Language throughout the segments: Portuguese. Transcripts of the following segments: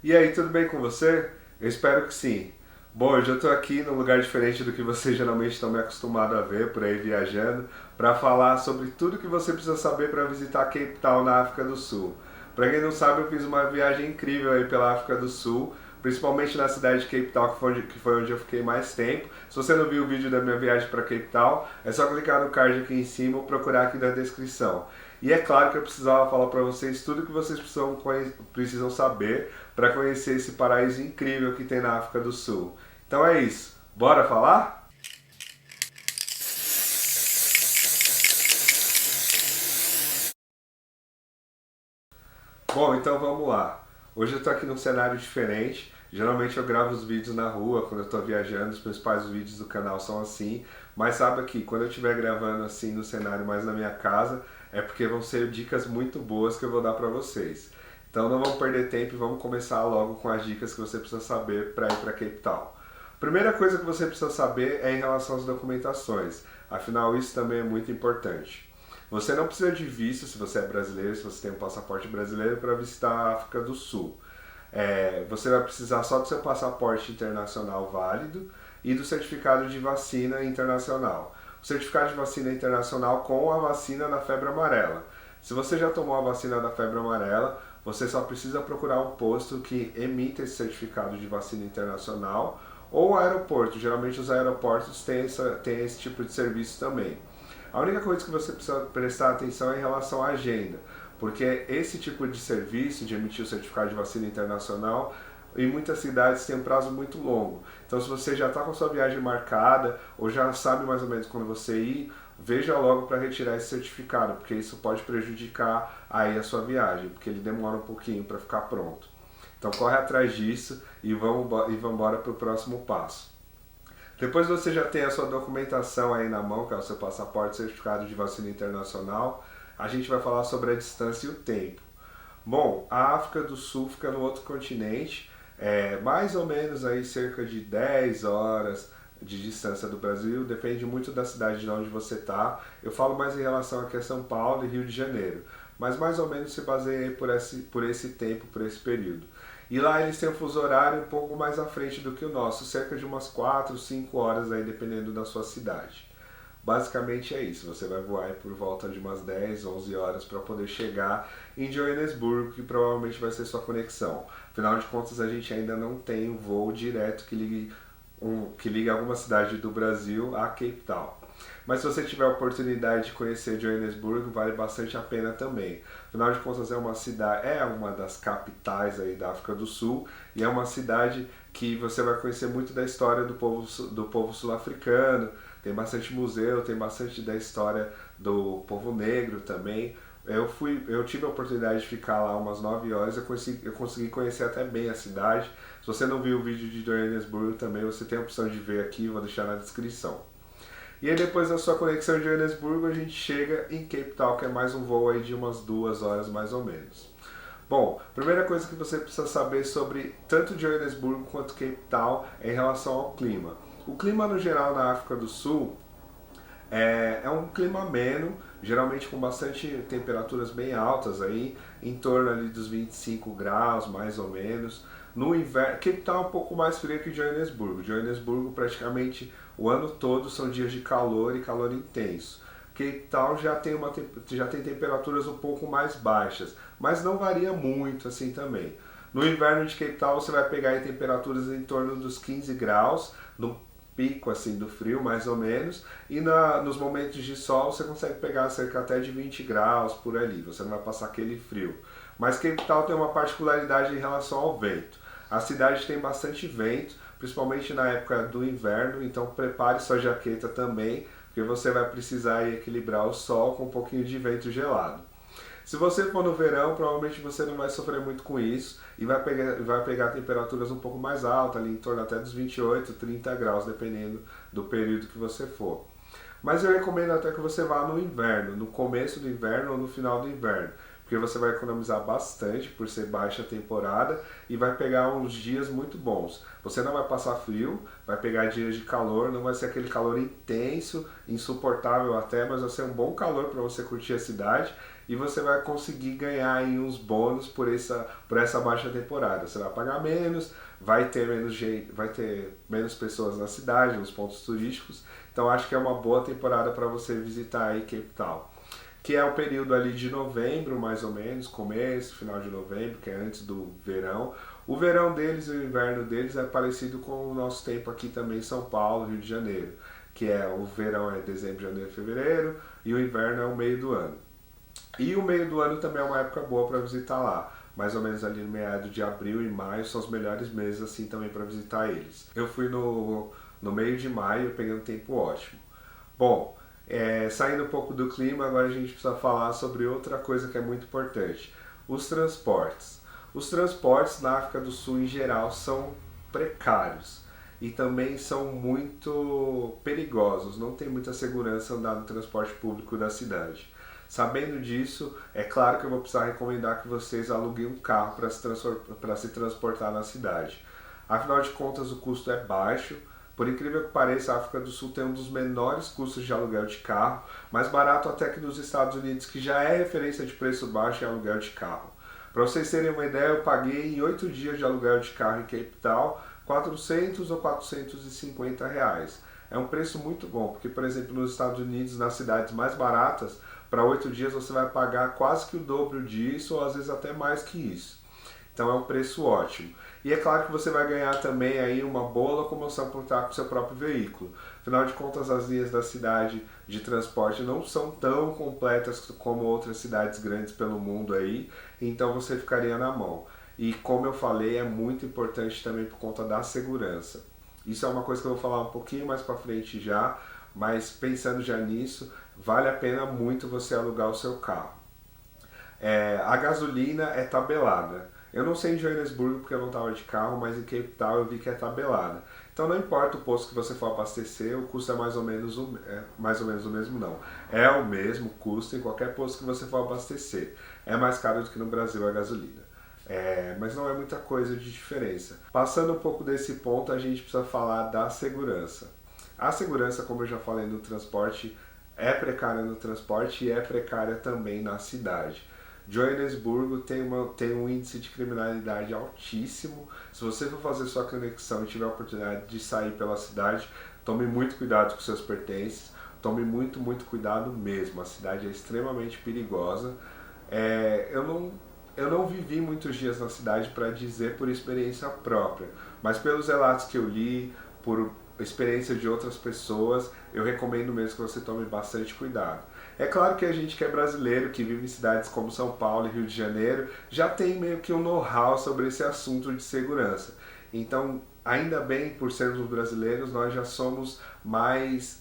E aí, tudo bem com você? Eu espero que sim. Bom, hoje eu estou aqui num lugar diferente do que vocês geralmente estão me acostumados a ver por aí viajando, para falar sobre tudo que você precisa saber para visitar Cape Town na África do Sul. Para quem não sabe, eu fiz uma viagem incrível aí pela África do Sul, principalmente na cidade de Cape Town, que foi onde eu fiquei mais tempo. Se você não viu o vídeo da minha viagem para Cape Town, é só clicar no card aqui em cima ou procurar aqui na descrição. E é claro que eu precisava falar para vocês tudo que vocês precisam saber para conhecer esse paraíso incrível que tem na África do Sul. Então é isso. Bora falar? Bom, então vamos lá. Hoje eu estou aqui num cenário diferente. Geralmente eu gravo os vídeos na rua quando eu estou viajando, os principais vídeos do canal são assim. Mas sabe que quando eu estiver gravando assim no cenário mais na minha casa, é porque vão ser dicas muito boas que eu vou dar para vocês. Então não vamos perder tempo e vamos começar logo com as dicas que você precisa saber para ir para Cape Town. Primeira coisa que você precisa saber é em relação às documentações. Afinal, isso também é muito importante. Você não precisa de visto se você é brasileiro, se você tem um passaporte brasileiro para visitar a África do Sul. Você vai precisar só do seu passaporte internacional válido e do certificado de vacina internacional. O certificado de vacina internacional com a vacina da febre amarela. Se você já tomou a vacina da febre amarela, você só precisa procurar um posto que emita esse certificado de vacina internacional ou o aeroporto. Geralmente os aeroportos têm esse tipo de serviço também. A única coisa que você precisa prestar atenção é em relação à agenda, porque esse tipo de serviço, de emitir o certificado de vacina internacional, em muitas cidades tem um prazo muito longo. Então, se você já está com a sua viagem marcada ou já sabe mais ou menos quando você ir, veja logo para retirar esse certificado, porque isso pode prejudicar aí a sua viagem, porque ele demora um pouquinho para ficar pronto. Então, corre atrás disso e vamos embora para o próximo passo. Depois você já tem a sua documentação aí na mão, que é o seu passaporte, certificado de vacina internacional. A gente vai falar sobre a distância e o tempo. Bom, a África do Sul fica no outro continente, mais ou menos aí cerca de 10 horas de distância do Brasil, depende muito da cidade de onde você está. Eu falo mais em relação aqui a São Paulo e Rio de Janeiro, mas mais ou menos se baseia aí por esse tempo, por esse período. E lá eles têm um fuso horário um pouco mais à frente do que o nosso, cerca de umas 4, 5 horas aí, dependendo da sua cidade. Basicamente é isso, você vai voar aí por volta de umas 10, 11 horas para poder chegar em Joanesburgo, que provavelmente vai ser sua conexão. Afinal de contas, a gente ainda não tem um voo direto que ligue alguma cidade do Brasil a Cape Town. Mas se você tiver a oportunidade de conhecer Joanesburgo, vale bastante a pena também. Afinal de contas, é uma das capitais aí da África do Sul e é uma cidade que você vai conhecer muito da história do povo sul-africano. Tem bastante museu, tem bastante da história do povo negro também. Eu tive a oportunidade de ficar lá umas 9 horas, eu consegui conhecer até bem a cidade. Se você não viu o vídeo de Joanesburgo também, você tem a opção de ver aqui, vou deixar na descrição. E aí depois da sua conexão de Joanesburgo, a gente chega em Cape Town, que é mais um voo aí de umas 2 horas mais ou menos. Bom, primeira coisa que você precisa saber sobre tanto Joanesburgo quanto Cape Town é em relação ao clima. O clima no geral na África do Sul é um clima ameno, geralmente com bastante temperaturas bem altas aí, em torno ali dos 25 graus mais ou menos. No inverno, Cape Town é um pouco mais frio que Joanesburgo. Joanesburgo praticamente o ano todo são dias de calor e calor intenso. Cape Town já tem temperaturas um pouco mais baixas, mas não varia muito assim também. No inverno de Cape Town você vai pegar aí temperaturas em torno dos 15 graus, no pico assim do frio mais ou menos, e nos momentos de sol você consegue pegar cerca até de 20 graus por ali, você não vai passar aquele frio. Mas Cape Town tem uma particularidade em relação ao vento. A cidade tem bastante vento, principalmente na época do inverno, então prepare sua jaqueta também, porque você vai precisar aí equilibrar o sol com um pouquinho de vento gelado. Se você for no verão, provavelmente você não vai sofrer muito com isso e vai pegar temperaturas um pouco mais altas, ali em torno até dos 28, 30 graus, dependendo do período que você for. Mas eu recomendo até que você vá no inverno, no começo do inverno ou no final do inverno, porque você vai economizar bastante por ser baixa temporada e vai pegar uns dias muito bons. Você não vai passar frio, vai pegar dias de calor, não vai ser aquele calor intenso, insuportável até, mas vai ser um bom calor para você curtir a cidade e você vai conseguir ganhar aí uns bônus por essa baixa temporada. Você vai pagar menos, vai ter vai ter menos pessoas na cidade, nos pontos turísticos, então acho que é uma boa temporada para você visitar aí Cape Town, que é o período ali de novembro, mais ou menos, começo, final de novembro, que é antes do verão. O verão deles e o inverno deles é parecido com o nosso tempo aqui também em São Paulo, Rio de Janeiro, que é o verão é dezembro, janeiro, fevereiro e o inverno é o meio do ano. E o meio do ano também é uma época boa para visitar lá. Mais ou menos ali no meado de abril e maio são os melhores meses assim também para visitar eles. Eu fui no meio de maio, peguei um tempo ótimo. Bom, saindo um pouco do clima, agora a gente precisa falar sobre outra coisa que é muito importante: os transportes. Os transportes na África do Sul em geral são precários e também são muito perigosos, não tem muita segurança andar no transporte público da cidade. Sabendo disso, é claro que eu vou precisar recomendar que vocês aluguem um carro para se transportar na cidade. Afinal de contas, o custo é baixo. Por incrível que pareça, a África do Sul tem um dos menores custos de aluguel de carro, mais barato até que nos Estados Unidos, que já é referência de preço baixo em aluguel de carro. Para vocês terem uma ideia, eu paguei em 8 dias de aluguel de carro em Cape Town 400 ou 450 reais. É um preço muito bom, porque, por exemplo, nos Estados Unidos, nas cidades mais baratas, para 8 dias você vai pagar quase que o dobro disso, ou às vezes até mais que isso. Então é um preço ótimo. E é claro que você vai ganhar também aí uma boa locomoção por estar com o seu próprio veículo. Afinal de contas, as linhas da cidade de transporte não são tão completas como outras cidades grandes pelo mundo aí, então você ficaria na mão. E como eu falei, é muito importante também por conta da segurança. Isso é uma coisa que eu vou falar um pouquinho mais para frente já, mas pensando já nisso, vale a pena muito você alugar o seu carro. A gasolina é tabelada. Eu não sei em Joanesburgo porque eu não estava de carro, mas em Cape Town eu vi que é tabelada. Então não importa o posto que você for abastecer, o custo é mais ou menos o mesmo não. É o mesmo custo em qualquer posto que você for abastecer. É mais caro do que no Brasil a gasolina. Mas não é muita coisa de diferença. Passando um pouco desse ponto, a gente precisa falar da segurança. A segurança, como eu já falei no transporte, é precária no transporte e é precária também na cidade. Joanesburgo tem um índice de criminalidade altíssimo. Se você for fazer sua conexão e tiver a oportunidade de sair pela cidade, tome muito cuidado com seus pertences, tome muito, muito cuidado mesmo. A cidade é extremamente perigosa. Eu não vivi muitos dias na cidade para dizer por experiência própria, mas pelos relatos que eu li, por experiência de outras pessoas, eu recomendo mesmo que você tome bastante cuidado. É claro que a gente que é brasileiro, que vive em cidades como São Paulo e Rio de Janeiro, já tem meio que um know-how sobre esse assunto de segurança. Então, ainda bem, por sermos brasileiros, nós já somos mais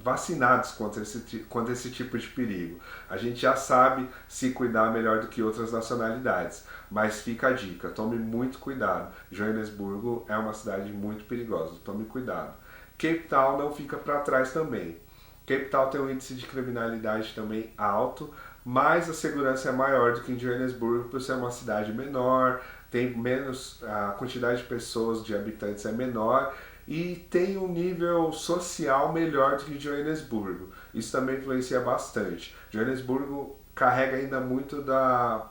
vacinados contra esse tipo de perigo. A gente já sabe se cuidar melhor do que outras nacionalidades. Mas fica a dica, tome muito cuidado. Joanesburgo é uma cidade muito perigosa, tome cuidado. Cape Town não fica para trás também. Cape Town tem um índice de criminalidade também alto, mas a segurança é maior do que em Joanesburgo por ser uma cidade menor, tem menos, a quantidade de pessoas, de habitantes é menor e tem um nível social melhor do que Joanesburgo. Isso também influencia bastante. Joanesburgo carrega ainda muito da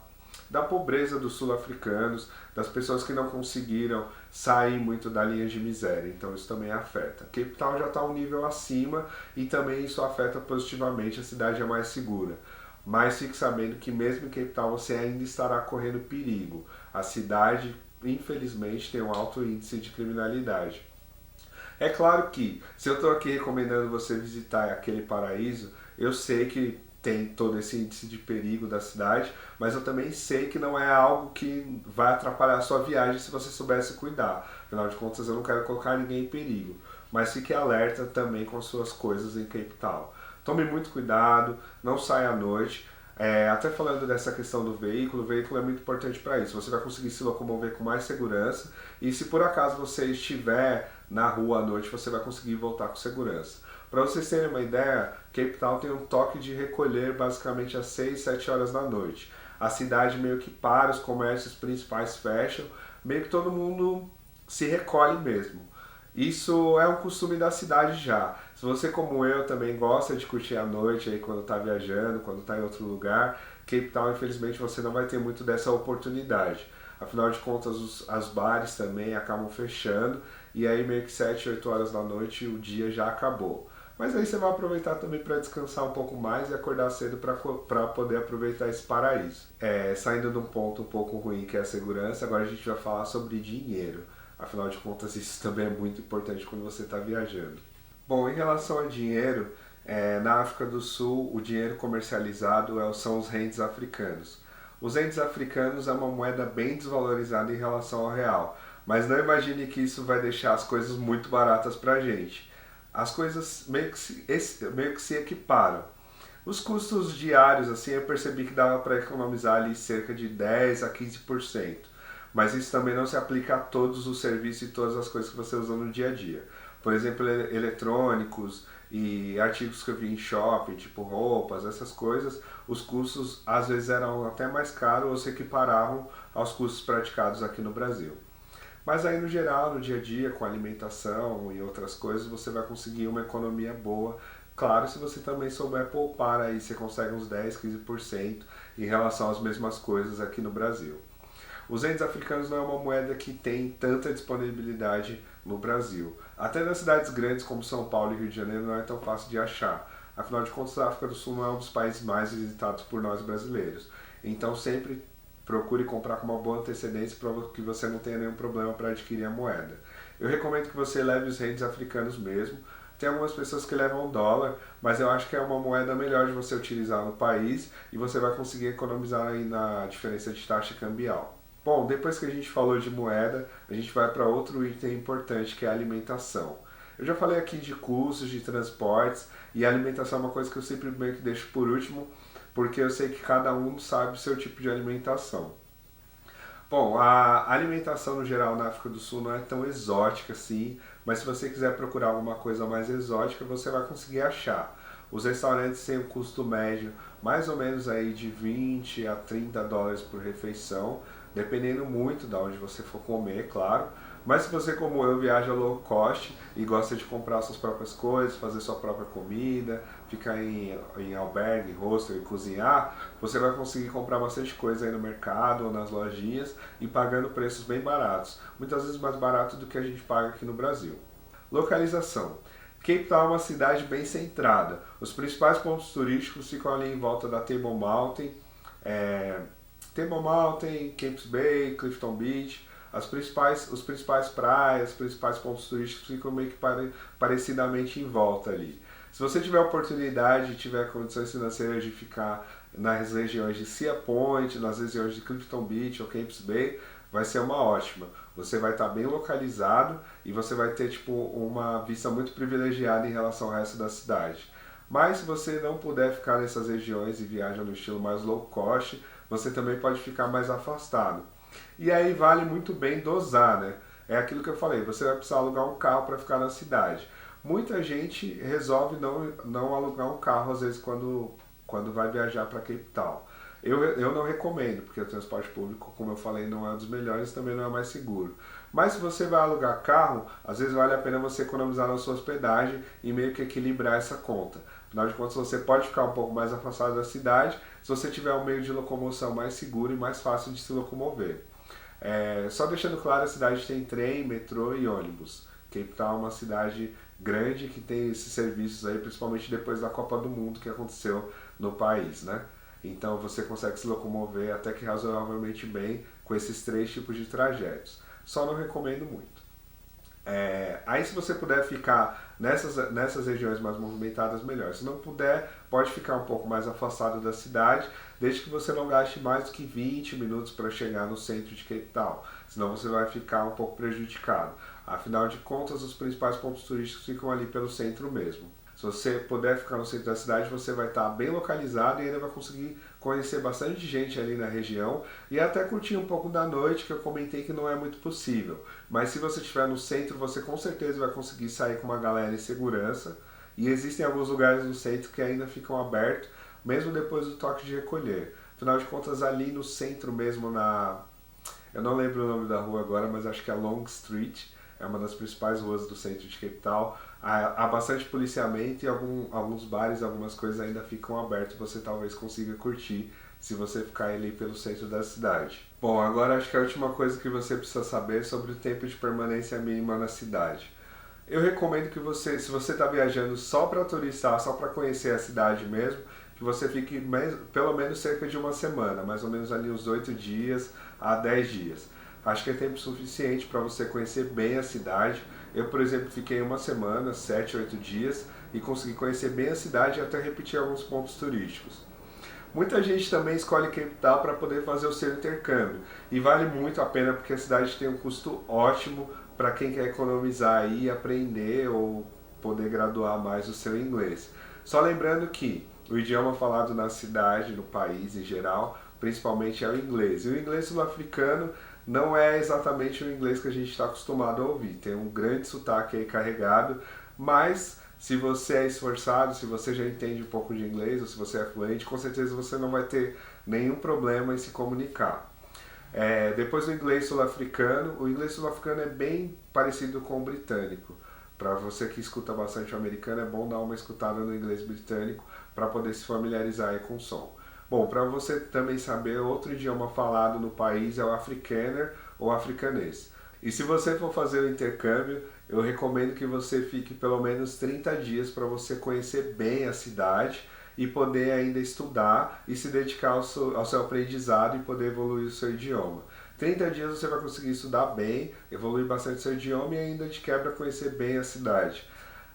pobreza dos sul-africanos, das pessoas que não conseguiram sair muito da linha de miséria, então isso também afeta. Cape Town já está um nível acima e também isso afeta positivamente, a cidade é mais segura. Mas fique sabendo que mesmo em Cape Town você ainda estará correndo perigo. A cidade, infelizmente, tem um alto índice de criminalidade. É claro que, se eu estou aqui recomendando você visitar aquele paraíso, eu sei que tem todo esse índice de perigo da cidade, mas eu também sei que não é algo que vai atrapalhar a sua viagem se você soubesse cuidar. Afinal de contas, eu não quero colocar ninguém em perigo. Mas fique alerta também com as suas coisas em Cape Town. Tome muito cuidado, não saia à noite. Até falando dessa questão do veículo, o veículo é muito importante para isso. Você vai conseguir se locomover com mais segurança e se por acaso você estiver na rua à noite, você vai conseguir voltar com segurança. Para vocês terem uma ideia, Cape Town tem um toque de recolher basicamente às 6, 7 horas da noite. A cidade meio que para, os comércios principais fecham, meio que todo mundo se recolhe mesmo. Isso é um costume da cidade já. Se você, como eu, também gosta de curtir a noite aí quando está viajando, quando está em outro lugar, Cape Town, infelizmente, você não vai ter muito dessa oportunidade. Afinal de contas, as bares também acabam fechando e aí meio que 7, 8 horas da noite o dia já acabou. Mas aí você vai aproveitar também para descansar um pouco mais e acordar cedo para poder aproveitar esse paraíso. Saindo de um ponto um pouco ruim que é a segurança, agora a gente vai falar sobre dinheiro. Afinal de contas, isso também é muito importante quando você está viajando. Bom, em relação a dinheiro, na África do Sul, o dinheiro comercializado são os rentes africanos. Os rentes africanos é uma moeda bem desvalorizada em relação ao real, mas não imagine que isso vai deixar as coisas muito baratas para a gente. As coisas meio que se equiparam. Os custos diários, assim, eu percebi que dava para economizar ali cerca de 10 a 15%. Mas isso também não se aplica a todos os serviços e todas as coisas que você usa no dia a dia. Por exemplo, eletrônicos e artigos que eu vi em shopping, tipo roupas, essas coisas, os custos às vezes eram até mais caros ou se equiparavam aos custos praticados aqui no Brasil. Mas aí no geral, no dia a dia, com alimentação e outras coisas, você vai conseguir uma economia boa. Claro, se você também souber poupar aí, você consegue uns 10, 15% em relação às mesmas coisas aqui no Brasil. Os entes africanos não é uma moeda que tem tanta disponibilidade no Brasil. Até nas cidades grandes como São Paulo e Rio de Janeiro não é tão fácil de achar. Afinal de contas, a África do Sul não é um dos países mais visitados por nós brasileiros. Então sempre procure comprar com uma boa antecedência para que você não tenha nenhum problema para adquirir a moeda. Eu recomendo que você leve os rentes africanos mesmo. Tem algumas pessoas que levam dólar, mas eu acho que é uma moeda melhor de você utilizar no país e você vai conseguir economizar aí na diferença de taxa cambial. Bom, depois que a gente falou de moeda, a gente vai para outro item importante que é a alimentação. Eu já falei aqui de custos, de transportes, e a alimentação é uma coisa que eu sempre meio que deixo por último, porque eu sei que cada um sabe o seu tipo de alimentação. Bom, a alimentação no geral na África do Sul não é tão exótica assim, mas se você quiser procurar alguma coisa mais exótica, você vai conseguir achar. Os restaurantes têm um custo médio mais ou menos aí de 20 a 30 dólares por refeição, dependendo muito de onde você for comer, claro. Mas se você, como eu, viaja low cost e gosta de comprar suas próprias coisas, fazer sua própria comida, ficar em albergue, hostel e cozinhar, você vai conseguir comprar bastante coisa aí no mercado ou nas lojinhas e pagando preços bem baratos. Muitas vezes mais barato do que a gente paga aqui no Brasil. Localização. Cape Town é uma cidade bem centrada. Os principais pontos turísticos ficam ali em volta da Table Mountain, Camps Bay, Clifton Beach. Os principais praias, os principais pontos turísticos ficam meio que parecidamente em volta ali. Se você tiver oportunidade e tiver condições financeiras de ficar nas regiões de Sea Point, nas regiões de Clifton Beach ou Camps Bay, vai ser uma ótima. Você vai estar bem localizado e você vai ter tipo uma vista muito privilegiada em relação ao resto da cidade. Mas se você não puder ficar nessas regiões e viaja no estilo mais low cost, você também pode ficar mais afastado. E aí vale muito bem dosar, né? É aquilo que eu falei, você vai precisar alugar um carro para ficar na cidade. Muita gente resolve não alugar um carro às vezes quando vai viajar para Cape Town. Eu não recomendo, porque o transporte público, como eu falei, não é um dos melhores e também não é mais seguro. Mas se você vai alugar carro, às vezes vale a pena você economizar na sua hospedagem e meio que equilibrar essa conta. Afinal de contas, você pode ficar um pouco mais afastado da cidade se você tiver um meio de locomoção mais seguro e mais fácil de se locomover. Só deixando claro, a cidade tem trem, metrô e ônibus. Cape Town é uma cidade grande que tem esses serviços aí, principalmente depois da Copa do Mundo que aconteceu no país, né? Então você consegue se locomover até que razoavelmente bem com esses três tipos de trajetos. Só não recomendo muito. Aí se você puder ficar nessas regiões mais movimentadas, melhor. Se não puder, pode ficar um pouco mais afastado da cidade, desde que você não gaste mais do que 20 minutos para chegar no centro de Cape Town. Senão você vai ficar um pouco prejudicado. Afinal de contas, os principais pontos turísticos ficam ali pelo centro mesmo. Se você puder ficar no centro da cidade, você vai estar bem localizado e ainda vai conseguir conhecer bastante gente ali na região e até curtir um pouco da noite, que eu comentei que não é muito possível. Mas se você estiver no centro, você com certeza vai conseguir sair com uma galera em segurança. E existem alguns lugares no centro que ainda ficam abertos, mesmo depois do toque de recolher. Afinal de contas, ali no centro mesmo, eu não lembro o nome da rua agora, mas acho que é Long Street, é uma das principais ruas do centro de Cape Town. Há bastante policiamento e alguns bares, algumas coisas ainda ficam abertos, você talvez consiga curtir se você ficar ali pelo centro da cidade. Bom, agora acho que a última coisa que você precisa saber é sobre o tempo de permanência mínima na cidade. Eu recomendo que você, se você está viajando só para turistar, só para conhecer a cidade mesmo, que você fique pelo menos cerca de uma semana, mais ou menos ali uns 8 dias a 10 dias. Acho que é tempo suficiente para você conhecer bem a cidade. Eu, por exemplo, fiquei uma semana, 7, 8 dias, e consegui conhecer bem a cidade e até repetir alguns pontos turísticos. Muita gente também escolhe Cape Town para poder fazer o seu intercâmbio, e vale muito a pena porque a cidade tem um custo ótimo para quem quer economizar e aprender ou poder graduar mais o seu inglês. Só lembrando que o idioma falado na cidade, no país em geral, principalmente é o inglês. E o inglês sul-africano não é exatamente o inglês que a gente está acostumado a ouvir. Tem um grande sotaque aí carregado, mas se você é esforçado, se você já entende um pouco de inglês, ou se você é fluente, com certeza você não vai ter nenhum problema em se comunicar. Depois do inglês sul-africano, o inglês sul-africano é bem parecido com o britânico. Para você que escuta bastante o americano, é bom dar uma escutada no inglês britânico para poder se familiarizar aí com o som. Bom, para você também saber, outro idioma falado no país é o afrikaner ou africanês. E se você for fazer o intercâmbio, eu recomendo que você fique pelo menos 30 dias para você conhecer bem a cidade e poder ainda estudar e se dedicar ao seu aprendizado e poder evoluir o seu idioma. 30 dias você vai conseguir estudar bem, evoluir bastante o seu idioma e ainda de quebra conhecer bem a cidade.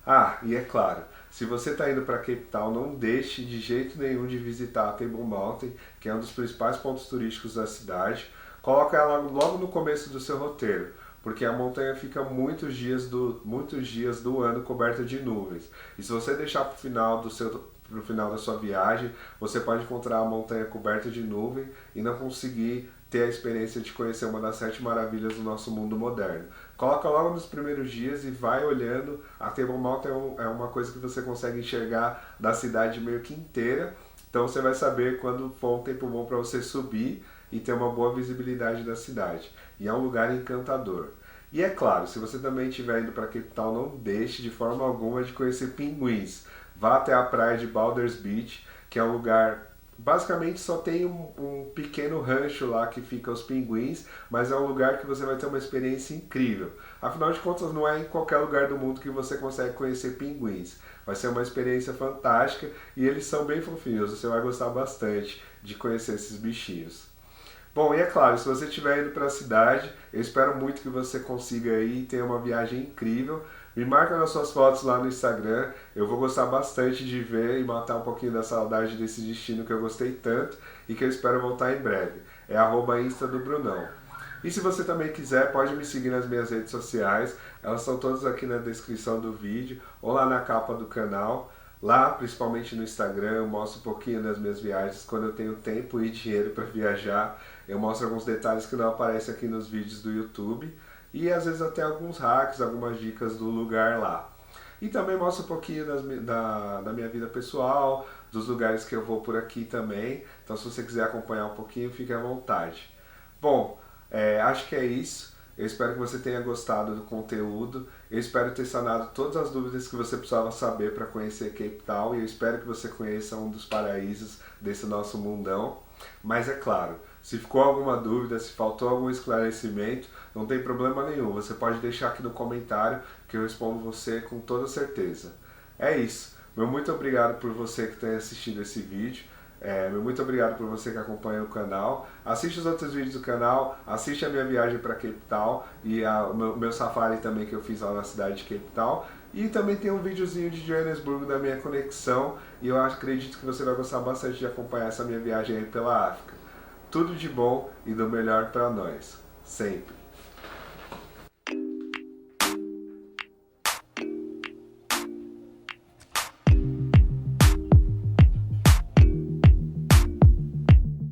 Ah, e é claro, se você está indo para Cape Town, não deixe de jeito nenhum de visitar a Table Mountain, que é um dos principais pontos turísticos da cidade. Coloca ela logo no começo do seu roteiro, porque a montanha fica muitos dias do ano coberta de nuvens. E se você deixar para o final da sua viagem, você pode encontrar a montanha coberta de nuvem e não conseguir ter a experiência de conhecer uma das 7 maravilhas do nosso mundo moderno. Coloca logo nos primeiros dias e vai olhando. A Table Mountain é uma coisa que você consegue enxergar da cidade meio que inteira, então você vai saber quando for um tempo bom para você subir e ter uma boa visibilidade da cidade. E é um lugar encantador. E é claro, se você também estiver indo para Cape Town, não deixe de forma alguma de conhecer pinguins. Vá até a praia de Baldur's Beach, que é um lugar... Basicamente só tem um pequeno rancho lá que fica os pinguins, mas é um lugar que você vai ter uma experiência incrível. Afinal de contas, não é em qualquer lugar do mundo que você consegue conhecer pinguins. Vai ser uma experiência fantástica e eles são bem fofinhos, você vai gostar bastante de conhecer esses bichinhos. Bom, e é claro, se você estiver indo para a cidade, eu espero muito que você consiga ir e tenha uma viagem incrível. Me marca nas suas fotos lá no Instagram, eu vou gostar bastante de ver e matar um pouquinho da saudade desse destino que eu gostei tanto e que eu espero voltar em breve. É @Insta do Brunão. E se você também quiser, pode me seguir nas minhas redes sociais, elas estão todas aqui na descrição do vídeo ou lá na capa do canal. Lá, principalmente no Instagram, eu mostro um pouquinho das minhas viagens, quando eu tenho tempo e dinheiro para viajar. Eu mostro alguns detalhes que não aparecem aqui nos vídeos do YouTube e às vezes até alguns hacks, algumas dicas do lugar lá. E também mostro um pouquinho da minha vida pessoal, dos lugares que eu vou por aqui também. Então se você quiser acompanhar um pouquinho, fique à vontade. Bom, acho que é isso. Eu espero que você tenha gostado do conteúdo. Eu espero ter sanado todas as dúvidas que você precisava saber para conhecer Cape Town. E eu espero que você conheça um dos paraísos desse nosso mundão. Mas é claro, se ficou alguma dúvida, se faltou algum esclarecimento, não tem problema nenhum. Você pode deixar aqui no comentário que eu respondo você com toda certeza. É isso. Meu muito obrigado por você que tenha assistido esse vídeo. Meu muito obrigado por você que acompanha o canal. Assiste os outros vídeos do canal, assiste a minha viagem para Cape Town e o meu safari também que eu fiz lá na cidade de Cape Town. E também tem um videozinho de Joanesburgo da minha conexão e eu acredito que você vai gostar bastante de acompanhar essa minha viagem aí pela África. Tudo de bom e do melhor para nós, sempre.